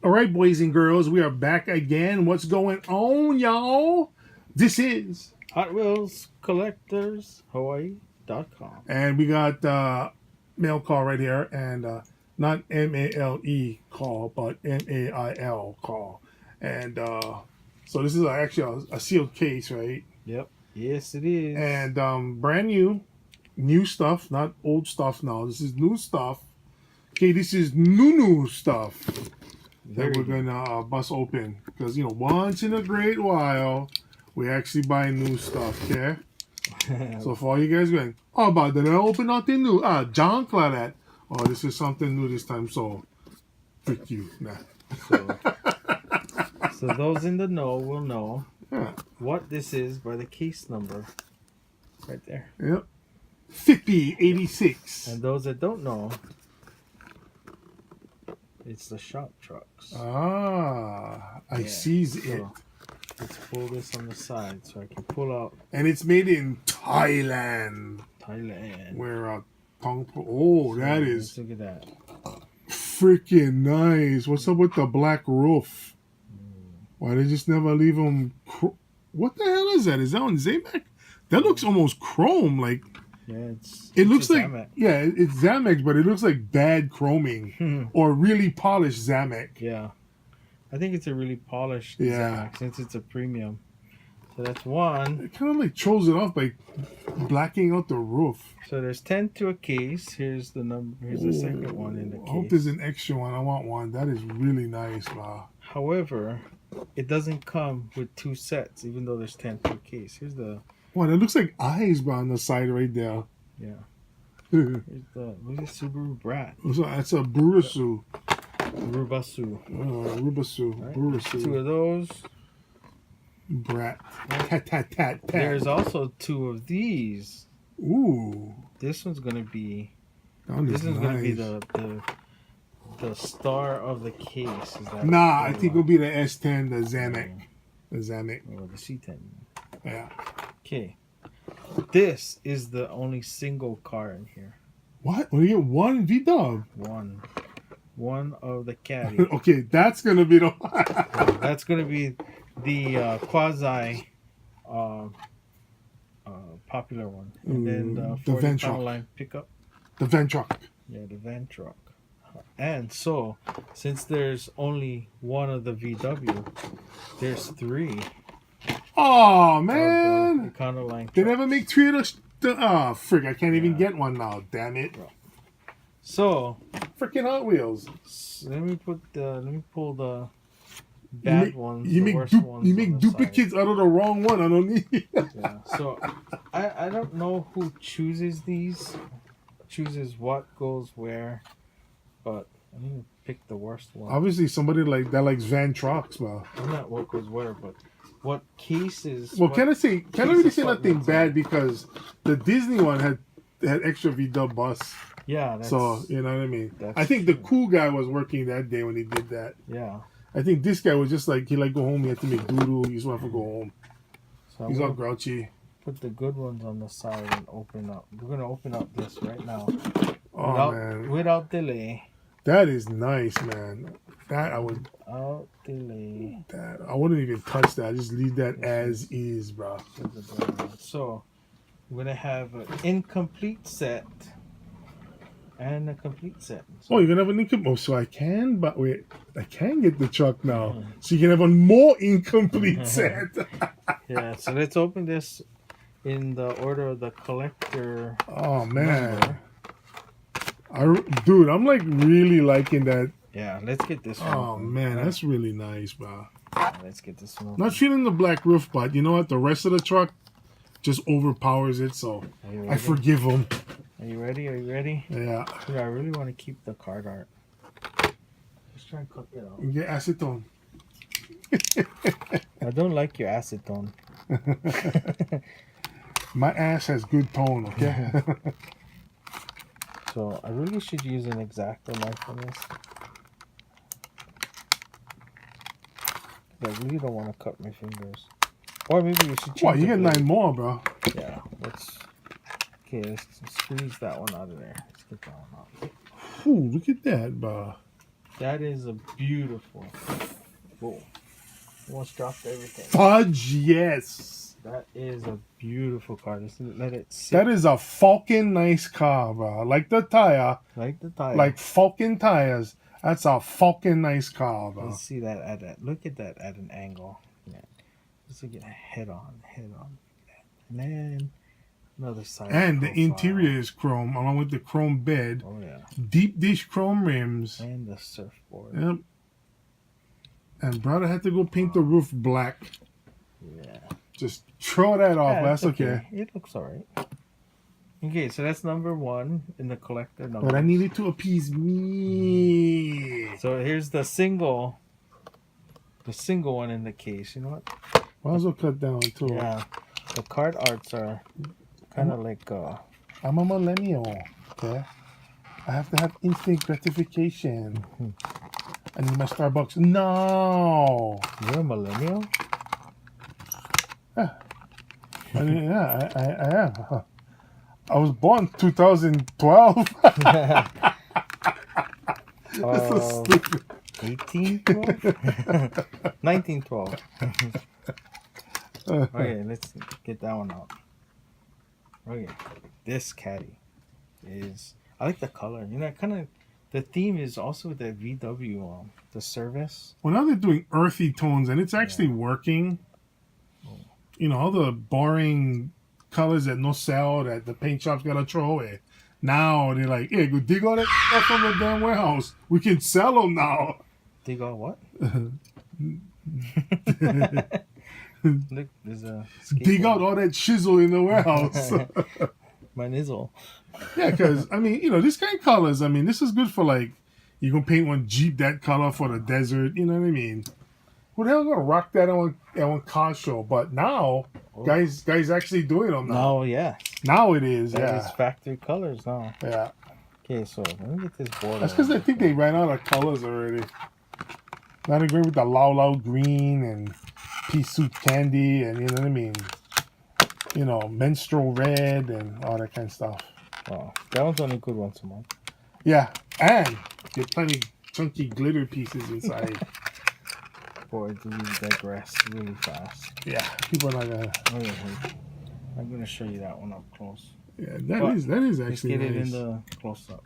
All right, boys and girls, we are back again. What's going on, y'all? This is Hot Wheels Collectors Hawaii.com. And we got mail call right here, and not MALE call, but MAIL call. And so this is actually a sealed case, right? Yep. Yes, it is. And brand new stuff, not old stuff now. This is new stuff. Okay, this is new stuff that we're going to bust open. Because, once in a great while, we actually buy new stuff, okay? So for all you guys going, oh, but did I open nothing new? Junk like that. Oh, this is something new this time, so freak you. Nah. So those in the know will know what this is by the case number right there. Yep. 5086. And those that don't know, it's the shop trucks. I sees it. Let's pull this on the side so I can pull out. And it's made in Thailand. Where that is. Look at that. Freaking nice. What's up with the black roof? Why they just never leave them? What the hell is that? Is that on Zamex? That looks almost chrome. Like it looks like Zamex. Yeah, it's Zamex, but it looks like bad chroming or really polished Zamex. Yeah, I think it's a really polished Zamex since it's a premium. So that's one. It kind of like throws it off by blacking out the roof. So there's 10 to a case. Here's the number. Here's the second one in the case. I hope there's an extra one. I want one. That is really nice, wow. However, it doesn't come with 2 sets, even though there's 10 to a case. Here's the. Wow, that looks like eyes on the side right there. Yeah. Here's the. What's the Subaru Brat? So that's a Burusu. Rubasu. Rubasu. Right? Burusu. 2 of those. Brat. Tat, tat, tat, tat. There's also 2 of these. Ooh. This one's gonna be. This one's gonna be the star of the case. Is that I think it'll be the S10, the Zamex. The Zamex. Or the C10. Yeah. Okay. This is the only single car in here. What? Well, you get one V-Dub? One of the caddy. Okay, that's gonna be the That's gonna be the quasi popular one. And then the van truck line pickup. The van truck. Yeah, the van truck. And so, since there's only one of the VW, there's 3. Oh man! Econoline they never make 3 of the. Oh frick! I can't even get one now. Damn it! So freaking Hot Wheels. Let me pull the bad ones. You make duplicates out of the wrong one. I don't need. Yeah. So I don't know who chooses these, chooses what goes where, but I'm gonna pick the worst one. Obviously, somebody that likes van trucks, well. Not what goes where, but what cases. Well, can I really say nothing bad because the Disney one had extra V-Dub bus. Yeah. So you know what I mean. I think the cool guy was working that day when he did that. Yeah. I think this guy was just like he go home. He had to make doodle. He just wanted to go home. So he's all grouchy. Put the good ones on the side and open up. We're gonna open up this right now. Man! Without delay. That is nice, man. That I would. Without delay. That I wouldn't even touch that. I just leave that as is, bro. So we're gonna have an incomplete set. And a complete set. So you're gonna have an incomplete. Oh, so I can, but wait, I can get the truck now. So you can have a more incomplete set. Yeah. So let's open this in the order of the collector. Oh man, dude, I'm like really liking that. Yeah. Let's get this one. Oh man, that's really nice, bro. Let's get this one. Not feeling the black roof, but you know what? The rest of the truck just overpowers it. So I forgive him. Are you ready? Yeah. Dude, I really want to keep the card art. Let's try and cut it out. Get acetone. I don't like your acetone. My ass has good tone, okay? So I really should use an X-Acto knife on this. I really don't want to cut my fingers. Or maybe we should change. Wow, you get 9 more, bro. Yeah, let's Okay, let's squeeze that one out of there. Let's get that one out. Ooh, look at that, bro. That is a beautiful. Whoa. Almost dropped everything. Fudge, yes. That is a beautiful car. Just let it sit. That is a fucking nice car, bro. Like the tire, Like the tire. like fucking tires. That's a fucking nice car, bro. Let's see that at that. Look at that at an angle. Yeah. Just look at head on. And then another side. And the profile. interior is chrome, along with the chrome bed. Oh yeah. Deep dish chrome rims. And the surfboard. Yep. And brother had to go paint the roof black. Yeah. Just throw that off. Yeah, That's it's okay. It looks alright. Okay, so that's number 1 in the collector number. But I needed to appease me. So here's the single one in the case. You know what? Might as well cut down too. Yeah, the card arts are kind of like. I'm a millennial. Okay. I have to have instant gratification. I need my Starbucks. No. You're a millennial. I mean, yeah, I am. Huh. I was born 2012. That's so stupid. 1812? 1912. Okay, let's get that one out. Okay, this caddy is. I like the color. You know, kind of. The theme is also the VW, the service. Well, now they're doing earthy tones, and it's actually working. You know, all the boring colors that no sell that the paint shop's gotta throw away. Now they're like, hey, go dig all that stuff from the damn warehouse. We can sell them now. Dig all what? Look, there's a Dig out all that chisel in the warehouse. my nizzle. Yeah, because, I mean, you know, these kind of colors, I mean, this is good for, like, you can paint one Jeep that color for the desert, you know what I mean? Who the hell gonna rock that on one car show? But now, guys actually doing them now. No, yeah. Now it is, That is factory colors now. Yeah. Okay, so let me get this border. That's because I think they ran out of colors already. Not agree with the Lau green and pea soup candy and, you know what I mean? You know, menstrual red and all that kind of stuff. Wow, that one's only good once a month. Yeah, and get plenty chunky glitter pieces inside. Boy, do we digress really fast. Yeah, people are not gonna. Okay, wait. I'm gonna show you that one up close. Yeah, that is Let's actually get it in nice. the close up.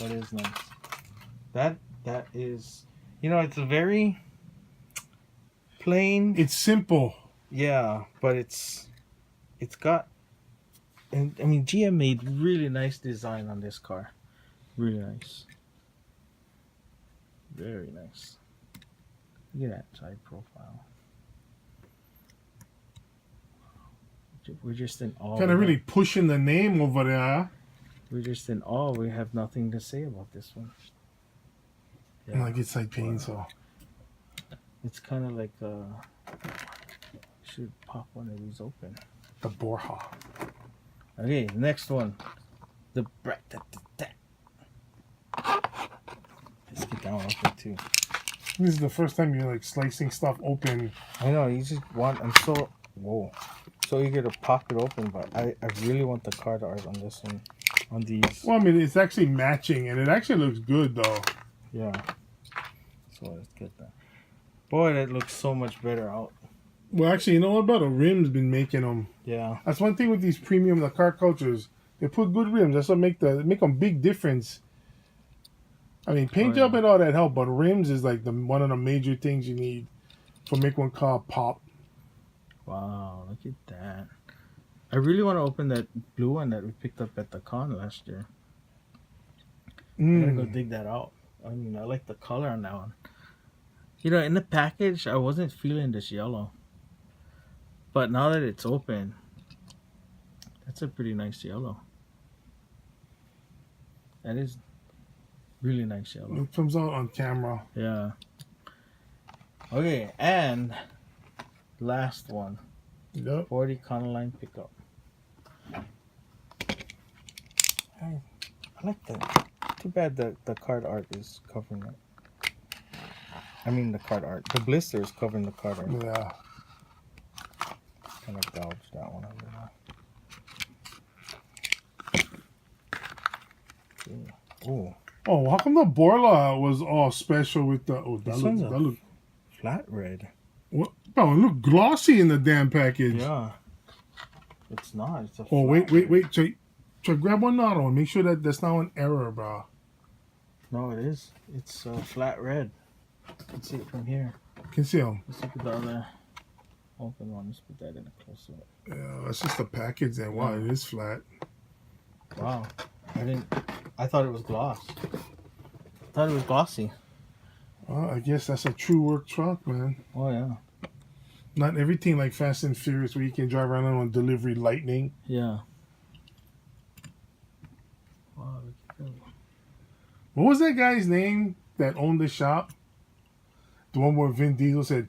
That is nice. That is, you know, it's a very plain. It's simple. Yeah, but it's got. And I mean, GM made really nice design on this car. Really nice. Very nice. Look at that side profile. We're just in awe. Kind of really pushing the name over there. We're just in awe. We have nothing to say about this one. And like it's like paint, so. It's kind of like should pop one of these open. The Borja. Okay, next one. The Let's get that one open too. This is the first time you're like slicing stuff open. I know, you just want. I'm so so eager to pop it open, but I really want the card art on this one, on these. Well, I mean, it's actually matching, and it actually looks good though. Yeah. So let's get that. Boy, that looks so much better out. Well, actually, you know what about the rims? Been making them. Yeah. That's one thing with these premium the car cultures. They put good rims. That's what make them big difference. I mean, paint job and all that help, but rims is like one of the major things you need for make one car pop. Wow, look at that. I really want to open that blue one that we picked up at the con last year. I gotta go dig that out. I mean, I like the color on that one. You know, in the package, I wasn't feeling this yellow. But now that it's open, that's a pretty nice yellow. That is really nice yellow. It comes out on camera. Yeah. Okay, and last one. Yep. 40 Econoline pickup. I like that. Too bad the card art is covering it. I mean the card art. The blister is covering the card art. Yeah. Kind of gouge that one over there. Okay. Ooh, Oh, how come the Borla was all special with the? Oh, This that one's look. a flat red. What? Oh, it look glossy in the damn package. Yeah. It's not. It's a Oh, flat wait. red. Try grab one now and make sure that that's not an error, bro. No, it is. It's flat red. You can see it from here. Can see them. Let's look at the other open one. Let's put that in a close up. Yeah, that's just the package. Then wow, Yeah. it is flat. Wow. I thought it was gloss. I thought it was glossy. Well, I guess that's a true work truck, man. Oh yeah. Not everything like Fast and Furious where you can drive around on delivery lightning. Yeah. Wow, look at that. What was that guy's name that owned the shop? The one where Vin Diesel said,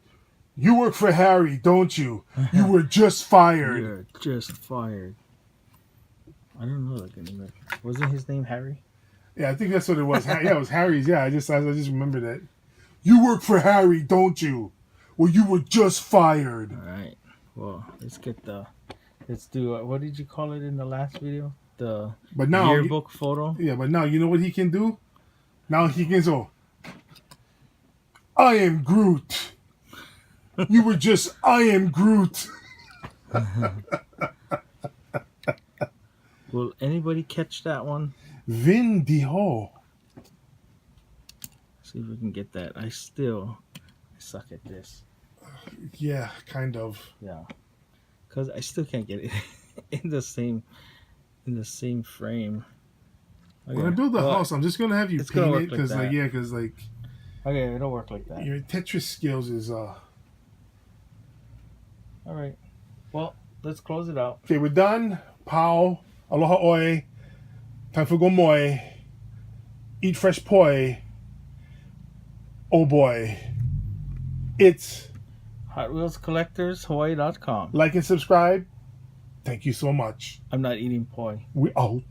"You work for Harry, don't you? You were just fired." You're just fired. I don't know that anymore. Wasn't his name Harry? Yeah, I think that's what it was. Yeah, it was Harry's. Yeah, I just remember that. You work for Harry, don't you? Well, you were just fired. All right. Well, let's do. What did you call it in the last video? The But now, yearbook photo. yeah, but now you know what he can do. Now he can go. I am Groot. You were just. I am Groot. Will anybody catch that one? Vin Diesel. See if we can get that. I suck at this. Yeah, kind of. Yeah, because I still can't get it in the same frame. When I build the well, house, I'm just gonna have you it's gonna paint work it like because, that. because Okay, it'll work like that. your Tetris skills is All right. Well, let's close it out. Okay, we're done. Pow. Aloha oi. Time for go moi. Eat fresh poi. Oh boy. It's Hot Wheels Collectors Hawaii.com. like and subscribe. Thank you so much. I'm not eating poi. We out.